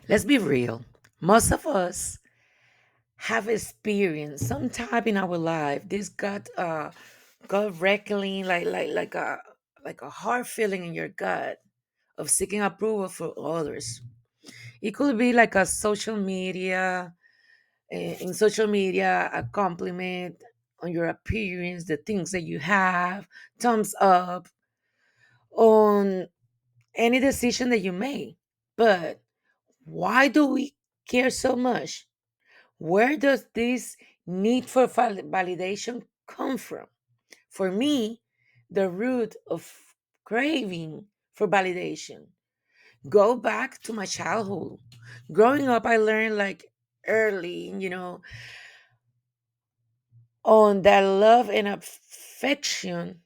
Let's be real. Most of us have experienced some time in our life this gut wrestling, like a hard feeling in your gut of seeking approval for others. It could be like a social media, in social media, a compliment on your appearance, the things that you have, thumbs up on any decision that you make. But why do we care so much? Where does this need for validation come from? For me, the root of craving for validation go back to my childhood. Growing up, I learned like early, on that love and affection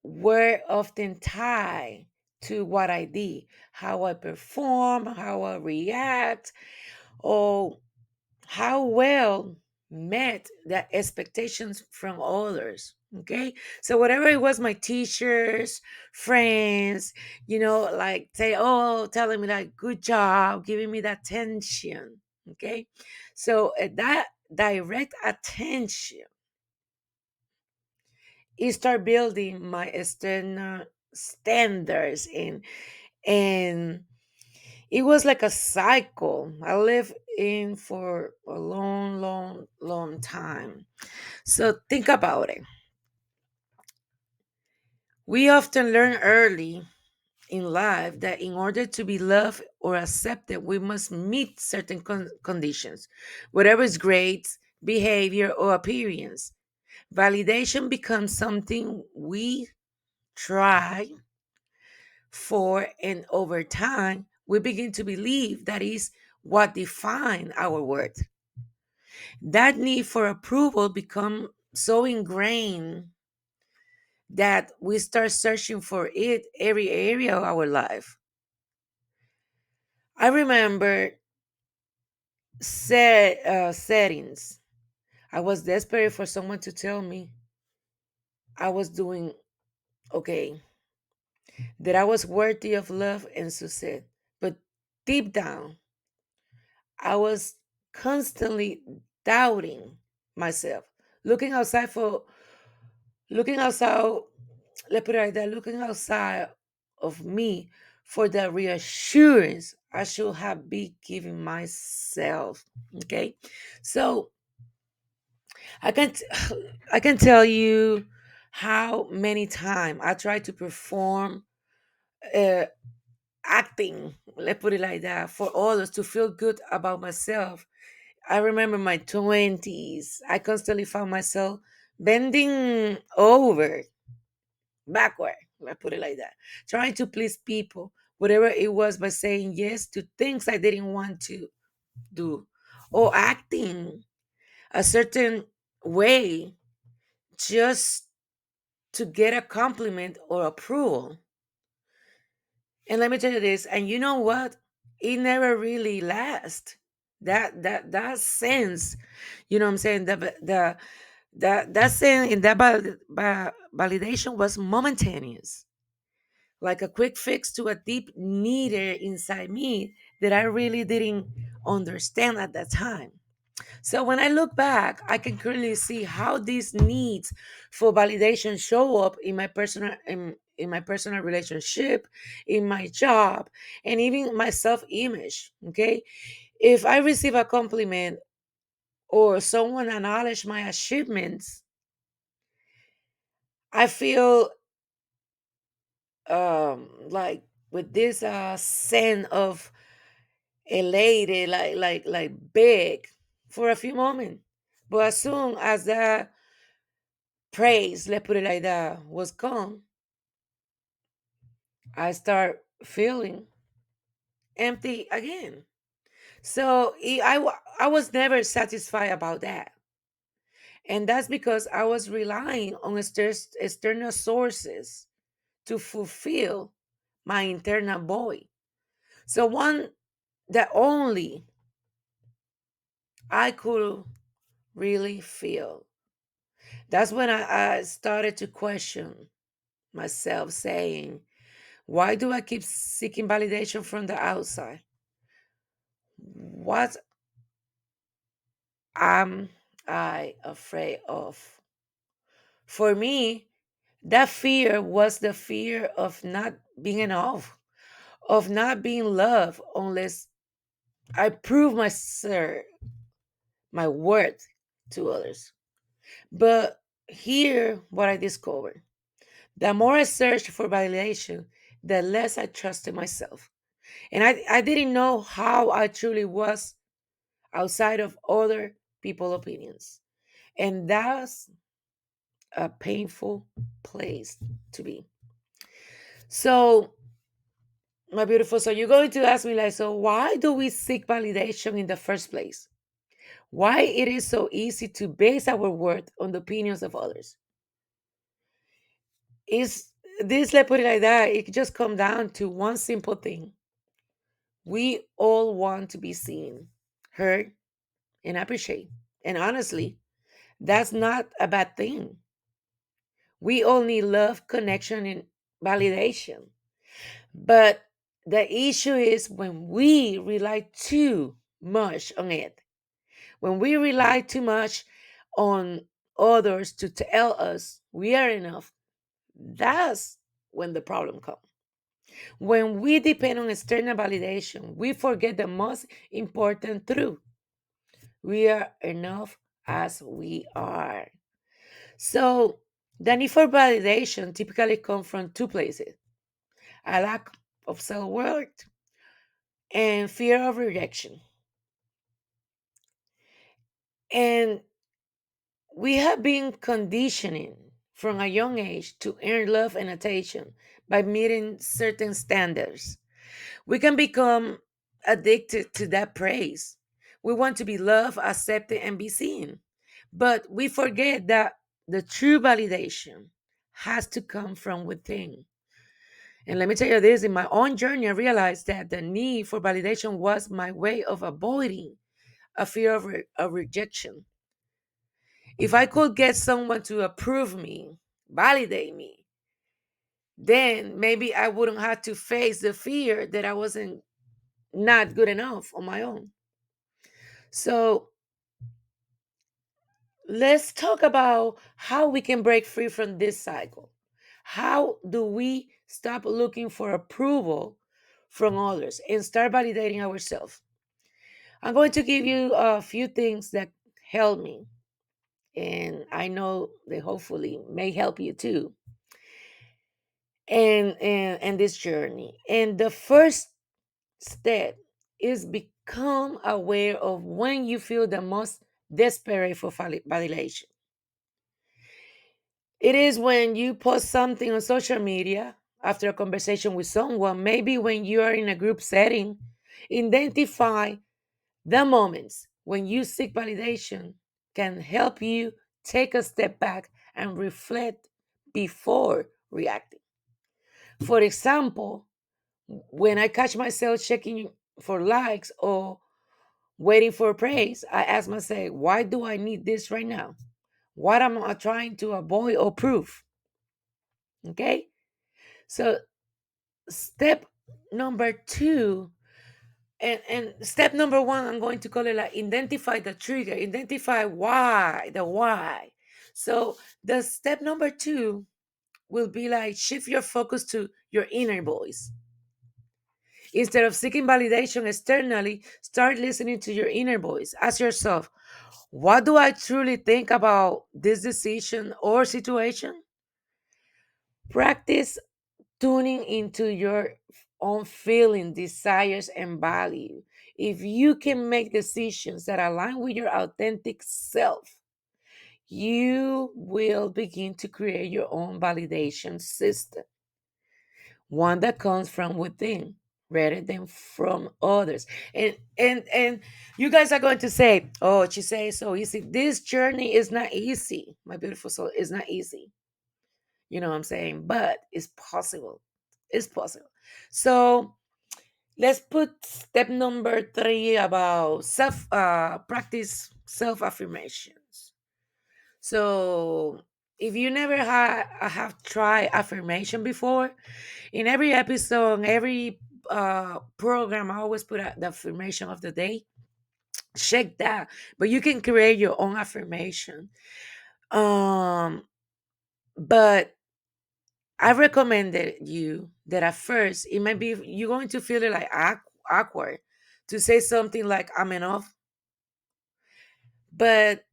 were often tied to what I did, how I perform, how I react, or how well met the expectations from others. Okay, so whatever it was, my teachers, friends, like say, oh, telling me like good job, giving me that attention. Okay, so that direct attention, it start building my external standards, and it was like a cycle I lived in for a long, long, long time. So think about it. We often learn early in life that in order to be loved or accepted, we must meet certain conditions, whatever is grades, behavior, or appearance. Validation becomes something we try for, and over time, we begin to believe that is what define our worth. That need for approval become so ingrained that we start searching for it every area of our life. I remember settings. I was desperate for someone to tell me I was doing okay, that I was worthy of love and success. But deep down, I was constantly doubting myself, looking outside for looking outside, let's put it like that, looking outside of me for the reassurance I should have been giving myself. Okay. So I can t- I can tell you how many times I tried to perform uh, acting, let's put it like that, for others to feel good about myself. I remember my 20s. I constantly found myself bending over backward, I put it like that, trying to please people, whatever it was, by saying yes to things I didn't want to do, or acting a certain way just to get a compliment or approval. And let me tell you this, and you know what? It never really lasts. That sense, what I'm saying, that sense in that validation was momentaneous, like a quick fix to a deep need inside me that I really didn't understand at that time. So when I look back, I can clearly see how these needs for validation show up in my personal relationship, in my job, and even my self-image. Okay. If I receive a compliment or someone acknowledge my achievements, I feel like with this sense of elated, like big for a few moments. But as soon as that praise, let's put it like that, was gone, I start feeling empty again. So I was never satisfied about that. And that's because I was relying on external sources to fulfill my internal void. So one that only I could really feel. That's when I started to question myself, saying, why do I keep seeking validation from the outside? what am I afraid of? For me, that fear was the fear of not being enough, of not being loved unless I prove my worth to others. But here, what I discovered: the more I searched for validation, the less I trusted myself. And I didn't know how I truly was outside of other people's opinions. And that's a painful place to be. So, my beautiful, so you're going to ask me, like, so why do we seek validation in the first place? Why it is so easy to base our worth on the opinions of others? Is this, let's put it like that, it just come down to one simple thing. We all want to be seen, heard, and appreciated. And honestly, that's not a bad thing. We all need love, connection, and validation. But the issue is when we rely too much on it, when we rely too much on others to tell us we are enough, that's when the problem comes. When we depend on external validation, we forget the most important truth: we are enough as we are. So, the need for validation typically comes from two places: a lack of self worth and fear of rejection. And we have been conditioning from a young age to earn love and attention by meeting certain standards. We can become addicted to that praise. We want to be loved, accepted, and be seen. But we forget that the true validation has to come from within. And let me tell you this: in my own journey, I realized that the need for validation was my way of avoiding a fear of rejection. If I could get someone to approve me, validate me, then maybe I wouldn't have to face the fear that I wasn't not good enough on my own. So let's talk about how we can break free from this cycle. How do we stop looking for approval from others and start validating ourselves? I'm going to give you a few things that helped me, and I know they hopefully may help you too. And this journey. And the first step is become aware of when you feel the most desperate for validation. It is when you post something on social media after a conversation with someone, maybe when you are in a group setting. Identify the moments when you seek validation can help you take a step back and reflect before reacting. For example, when I catch myself checking for likes or waiting for praise, I ask myself, why do I need this right now? What am I trying to avoid or prove? Okay. So, step number two, and step number one, I'm going to call it like identify the trigger, identify why, the why. So, the step number two will be like shift your focus to your inner voice. Instead of seeking validation externally, start listening to your inner voice. Ask yourself, what do I truly think about this decision or situation? Practice tuning into your own feeling, desires, and value. If you can make decisions that align with your authentic self, you will begin to create your own validation system, one that comes from within rather than from others. And you guys are going to say, oh, she says so easy. This journey is not easy, my beautiful soul. It's not easy. You know what I'm saying? But it's possible. It's possible. So let's put step number three about self practice self affirmations. So if you never have tried affirmation before, in every episode, every program, I always put out the affirmation of the day. Check that. But you can create your own affirmation. Um, but I recommended you that at first it might be you're going to feel it like awkward to say something like I'm enough, but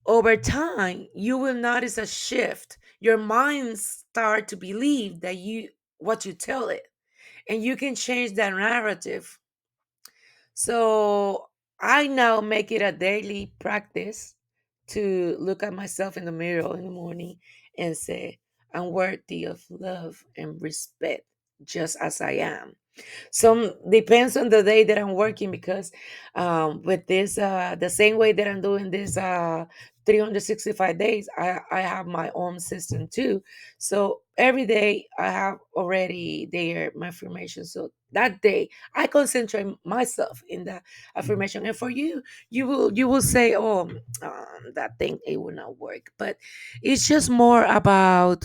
over time you will notice a shift. Your mind start to believe that you what you tell it, and you can change that narrative. So I now make it a daily practice to look at myself in the mirror in the morning and say, I'm worthy of love and respect just as I am. Some depends on the day that I'm working, because with this the same way that I'm doing this 365 days, I have my own system too. So every day I have already there my affirmation. So that day I concentrate myself in the affirmation. And for you, you will say, oh, that thing, it will not work. But it's just more about,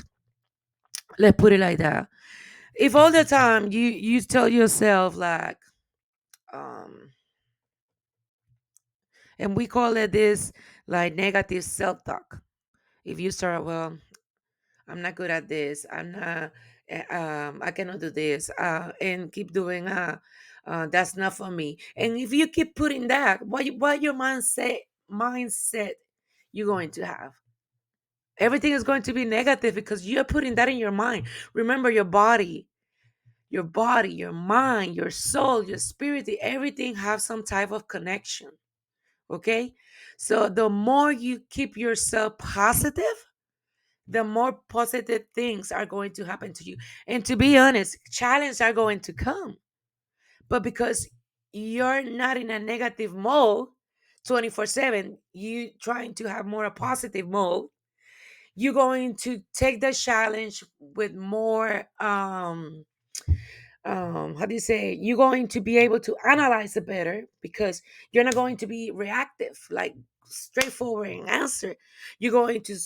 let's put it like that, if all the time you tell yourself like, um and we call it this, like, negative self-talk. If you start, well, I'm not good at this, I'm not, I cannot do this, and keep doing, that's not for me. And if you keep putting that, what your mindset you're going to have, everything is going to be negative because you're putting that in your mind. Remember, your body, your mind, your soul, your spirit, everything have some type of connection. Okay? So the more you keep yourself positive, the more positive things are going to happen to you. And to be honest, challenges are going to come. But because you're not in a negative mode 24/7, you trying to have more a positive mode, you're going to take the challenge with more how do you say, you're going to be able to analyze it better, because you're not going to be reactive, like straightforward and answer. You're going to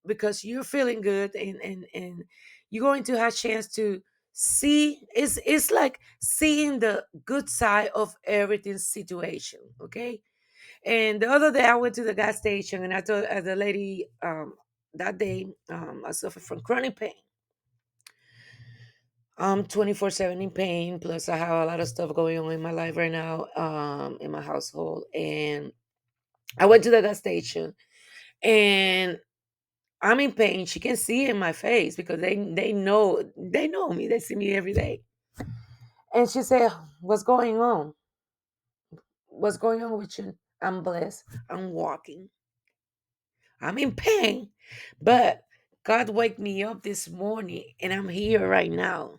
because you're feeling good, and you're going to have chance to see, it's like seeing the good side of everything situation. Okay. And the other day I went to the gas station, and I told the lady, that day, I suffer from chronic pain. I'm 24/7 in pain. Plus, I have a lot of stuff going on in my life right now, in my household. And I went to the gas station, and I'm in pain. She can see it in my face because they know me. They see me every day. And she said, "What's going on? What's going on with you?" I'm blessed. I'm walking. I'm in pain, but God wake me up this morning, and I'm here right now.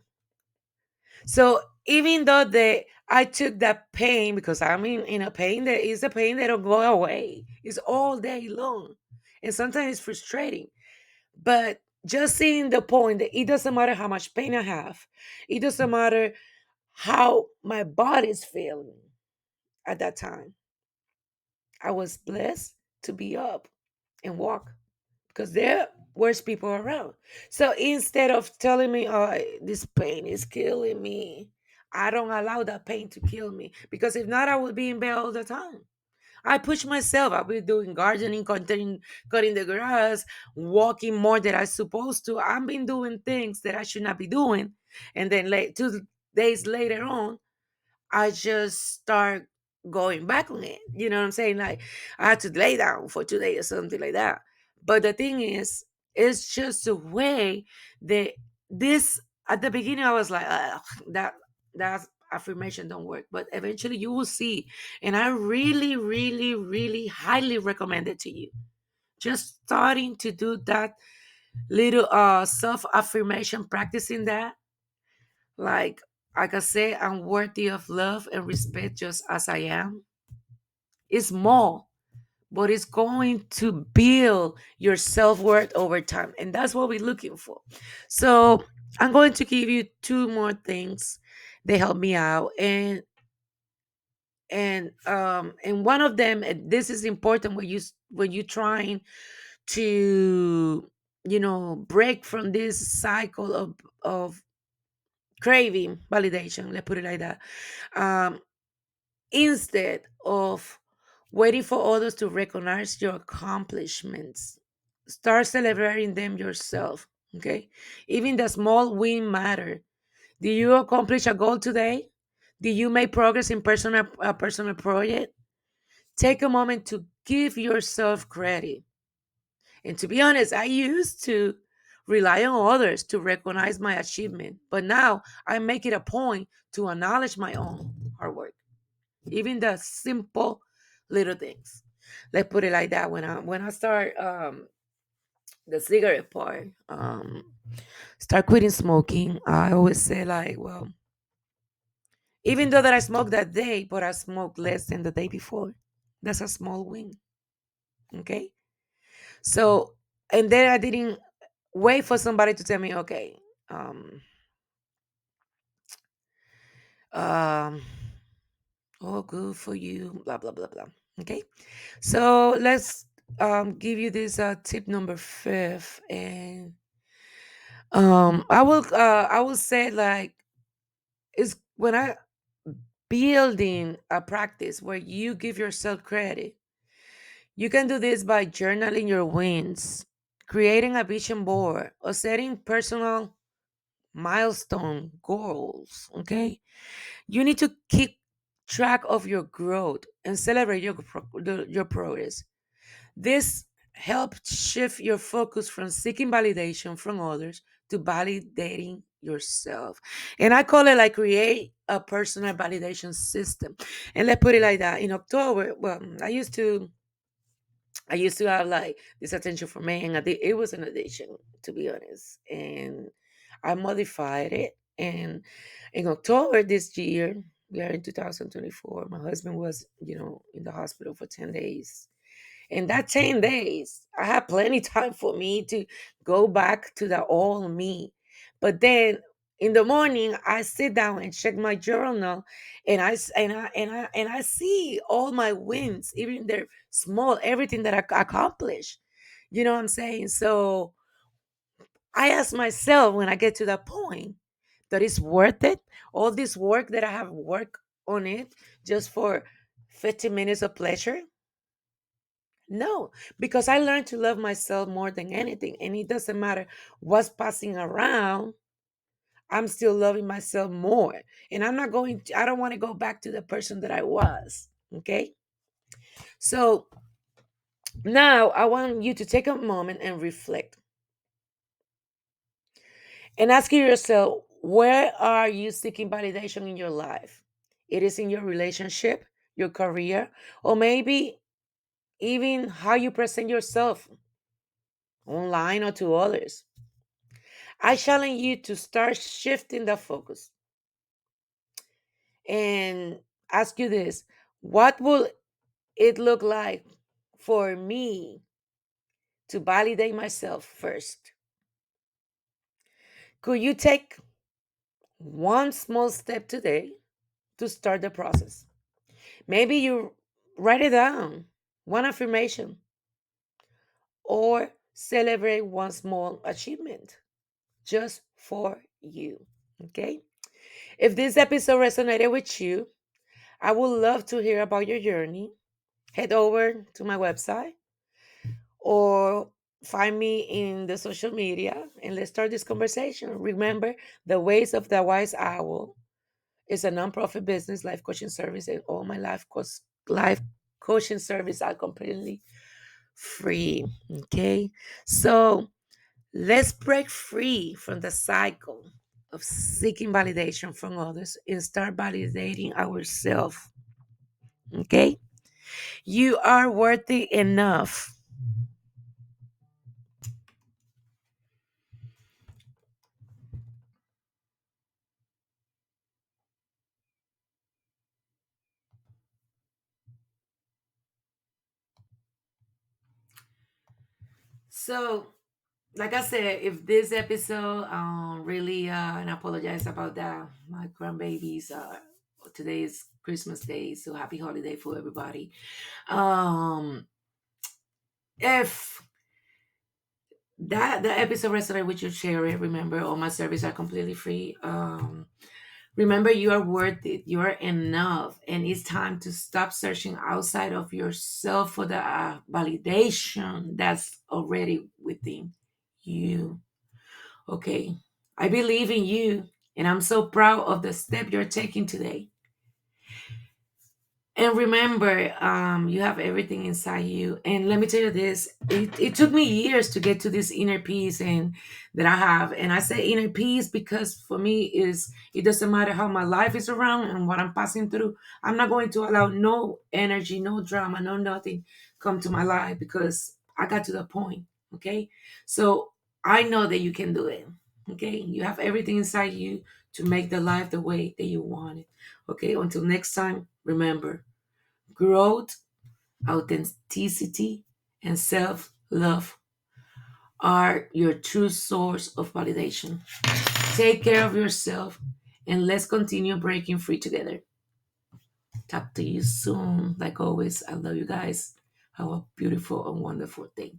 So even though I took that pain, because I'm in a pain that is a pain that don't go away. It's all day long. And sometimes it's frustrating. But just seeing the point that it doesn't matter how much pain I have. It doesn't matter how my body's feeling at that time. I was blessed to be up and walk, because there worse people around. So instead of telling me, "Oh, this pain is killing me," I don't allow that pain to kill me, because if not, I would be in bed all the time. I push myself. I'll be doing gardening, cutting the grass, walking more than I supposed to. I've been doing things that I should not be doing, and then 2 days later on, I just start going back on it. You know what I'm saying? Like, I had to lay down for 2 days or something like that. But the thing is, it's just a way that this at the beginning I was like, "Ugh, that affirmation don't work." But eventually you will see. And I really, really, really highly recommend it to you. Just starting to do that little self affirmation, practicing that, like I say, I'm worthy of love and respect just as I am. It's small, but it's going to build your self-worth over time. And that's what we're looking for. So I'm going to give you two more things. They help me out. And one of them, and this is important when you're trying to break from this cycle of craving validation, let's put it like that. Um, Instead of waiting for others to recognize your accomplishments, start celebrating them yourself. Okay, even the small win matter. Did you accomplish a goal today? Did you make progress in personal a personal project? Take a moment to give yourself credit. And to be honest, I used to rely on others to recognize my achievement, but now I make it a point to acknowledge my own hard work, even the simple little things. Let's put it like that. When I start the cigarette part, start quitting smoking, I always say like, well, even though that I smoked that day, but I smoked less than the day before. That's a small win. Okay. So, and then I didn't wait for somebody to tell me, okay, um, um, oh, good for you, blah, blah, blah, blah. Okay. So let's give you this tip number fifth. And I will say like, it's when I building a practice where you give yourself credit. You can do this by journaling your wins, creating a vision board, or setting personal milestone goals. Okay. You need to keep track of your growth and celebrate your progress. This helps shift your focus from seeking validation from others to validating yourself. And I call it like create a personal validation system. And let's put it like that. In October, well, I used to have like this attention for men. It was an addiction, to be honest. And I modified it. And in October this year, we are in 2024, my husband was, in the hospital for 10 days. And that 10 days, I had plenty time for me to go back to the old me. But then in the morning, I sit down and check my journal, and I see all my wins, even they're small, everything that I accomplished. You know what I'm saying? So I ask myself when I get to that point that it's worth it. All this work that I have worked on it just for 15 minutes of pleasure. No, because I learned to love myself more than anything. And it doesn't matter what's passing around, I'm still loving myself more. And I don't want to go back to the person that I was. Okay. So now I want you to take a moment and reflect and ask yourself, where are you seeking validation in your life? It is in your relationship, your career, or maybe even how you present yourself online or to others. I challenge you to start shifting the focus and ask you this: what will it look like for me to validate myself first? Could you take one small step today to start the process? Maybe you write it down, one affirmation, or celebrate one small achievement just for you. Okay? If this episode resonated with you, I would love to hear about your journey. Head over to my website or find me in the social media and let's start this conversation. Remember, the Ways of the Wise Owl is a nonprofit business, life coaching service, and all my life coaching service are completely free. Okay, so let's break free from the cycle of seeking validation from others and start validating ourselves. Okay, you are worthy enough. So, like I said, if this episode really and I apologize about that. My grandbabies today is Christmas Day, so happy holiday for everybody. If That the episode resonated with you, share it. Remember, all my services are completely free. Remember, you are worth it. You are enough, and it's time to stop searching outside of yourself for the validation that's already within you. Okay, I believe in you, and I'm so proud of the step you're taking today. And remember, you have everything inside you. And let me tell you this, it took me years to get to this inner peace and that I have. And I say inner peace because for me is it doesn't matter how my life is around and what I'm passing through. I'm not going to allow no energy, no drama, no nothing come to my life because I got to the point. Okay. So I know that you can do it. Okay. You have everything inside you to make the life the way that you want it. Okay. Until next time, remember growth, authenticity, and self love are your true source of validation. Take care of yourself and let's continue breaking free together. Talk to you soon. Like always, I love you guys. Have a beautiful and wonderful day.